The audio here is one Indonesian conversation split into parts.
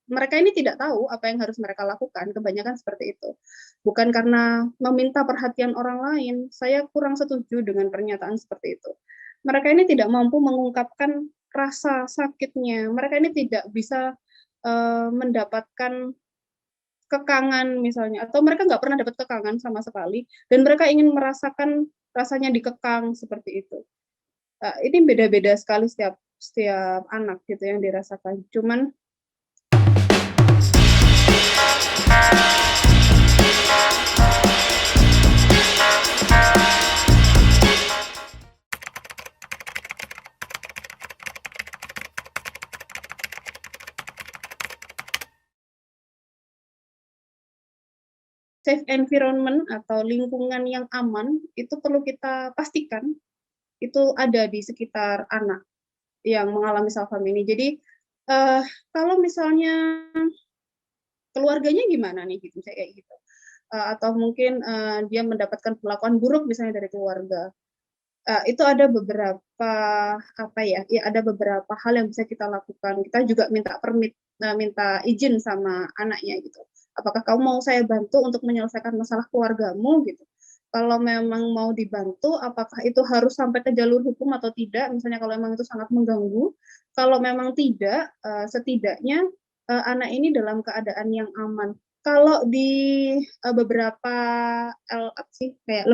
mereka ini tidak tahu apa yang harus mereka lakukan, kebanyakan seperti itu. Bukan karena meminta perhatian orang lain, saya kurang setuju dengan pernyataan seperti itu. Mereka ini tidak mampu mengungkapkan rasa sakitnya, mereka ini tidak bisa, mendapatkan kekangan misalnya, atau mereka nggak pernah dapat kekangan sama sekali, dan mereka ingin merasakan rasanya dikekang, seperti itu. Ini beda-beda sekali setiap setiap anak gitu yang dirasakan. Cuman safe environment atau lingkungan yang aman itu perlu kita pastikan itu ada di sekitar anak yang mengalami self harm ini. Jadi, kalau misalnya keluarganya gimana nih gitu, misalnya kayak gitu. Atau mungkin, dia mendapatkan perlakuan buruk misalnya dari keluarga. Itu ada beberapa, apa ya, ada beberapa hal yang bisa kita lakukan. Kita juga minta izin sama anaknya gitu. "Apakah kamu mau saya bantu untuk menyelesaikan masalah keluargamu?" Gitu. Kalau memang mau dibantu, apakah itu harus sampai ke jalur hukum atau tidak, misalnya kalau memang itu sangat mengganggu. Kalau memang tidak, setidaknya, anak ini dalam keadaan yang aman. Kalau di, beberapa apa sih, kayak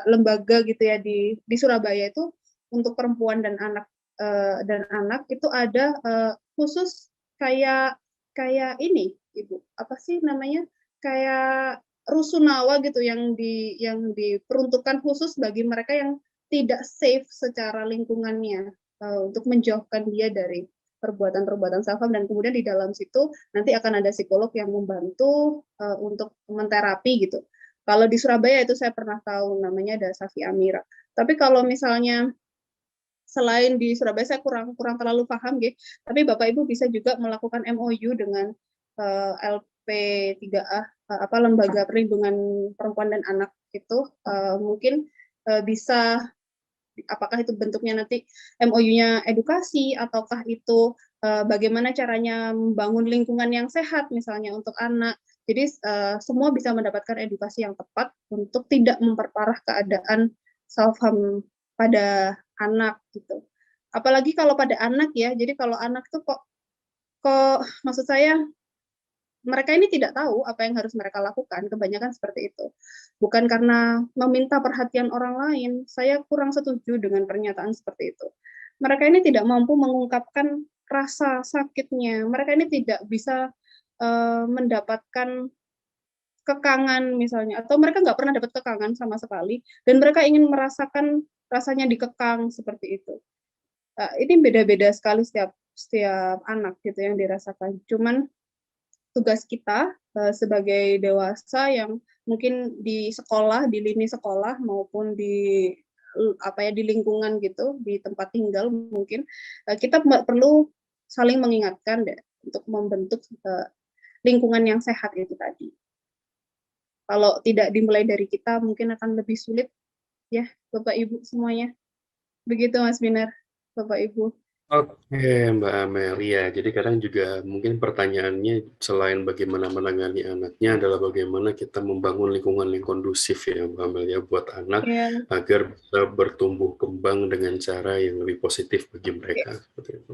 lembaga gitu ya di Surabaya itu untuk perempuan dan anak itu ada, khusus kayak kayak ini Ibu, apa sih namanya, kayak rusunawa gitu yang diperuntukkan khusus bagi mereka yang tidak safe secara lingkungannya, untuk menjauhkan dia dari perbuatan-perbuatan self harm, dan kemudian di dalam situ nanti akan ada psikolog yang membantu, untuk menterapi gitu. Kalau di Surabaya itu saya pernah tahu namanya ada Safi Amira. Tapi kalau misalnya selain di Surabaya saya kurang kurang terlalu paham nggih, tapi Bapak Ibu bisa juga melakukan MOU dengan, LP3A, apa, Lembaga Perlindungan Perempuan dan Anak itu, mungkin, bisa apakah itu bentuknya nanti MOU-nya edukasi, ataukah itu, bagaimana caranya membangun lingkungan yang sehat misalnya untuk anak. Jadi, semua bisa mendapatkan edukasi yang tepat untuk tidak memperparah keadaan self harm pada anak gitu. Apalagi kalau pada anak ya, jadi kalau anak tuh kok kok maksud saya mereka ini tidak tahu apa yang harus mereka lakukan, kebanyakan seperti itu. Bukan karena meminta perhatian orang lain, saya kurang setuju dengan pernyataan seperti itu. Mereka ini tidak mampu mengungkapkan rasa sakitnya, mereka ini tidak bisa, mendapatkan kekangan misalnya, atau mereka nggak pernah dapat kekangan sama sekali, dan mereka ingin merasakan rasanya dikekang, seperti itu. Ini beda-beda sekali setiap setiap anak gitu yang dirasakan. Cuman tugas kita, sebagai dewasa yang mungkin di sekolah, di lini sekolah maupun di, apa ya, di lingkungan gitu, di tempat tinggal mungkin, kita perlu saling mengingatkan deh untuk membentuk, lingkungan yang sehat itu tadi. Kalau tidak dimulai dari kita mungkin akan lebih sulit ya, Bapak Ibu semuanya. Begitu Mas Binar, Bapak Ibu. Oke, Mbak Amel. Iya, jadi kadang juga mungkin pertanyaannya selain bagaimana menangani anaknya adalah bagaimana kita membangun lingkungan yang kondusif ya, Mbak Amel ya, buat anak Iya, agar bisa bertumbuh kembang dengan cara yang lebih positif bagi iya. mereka. Seperti itu.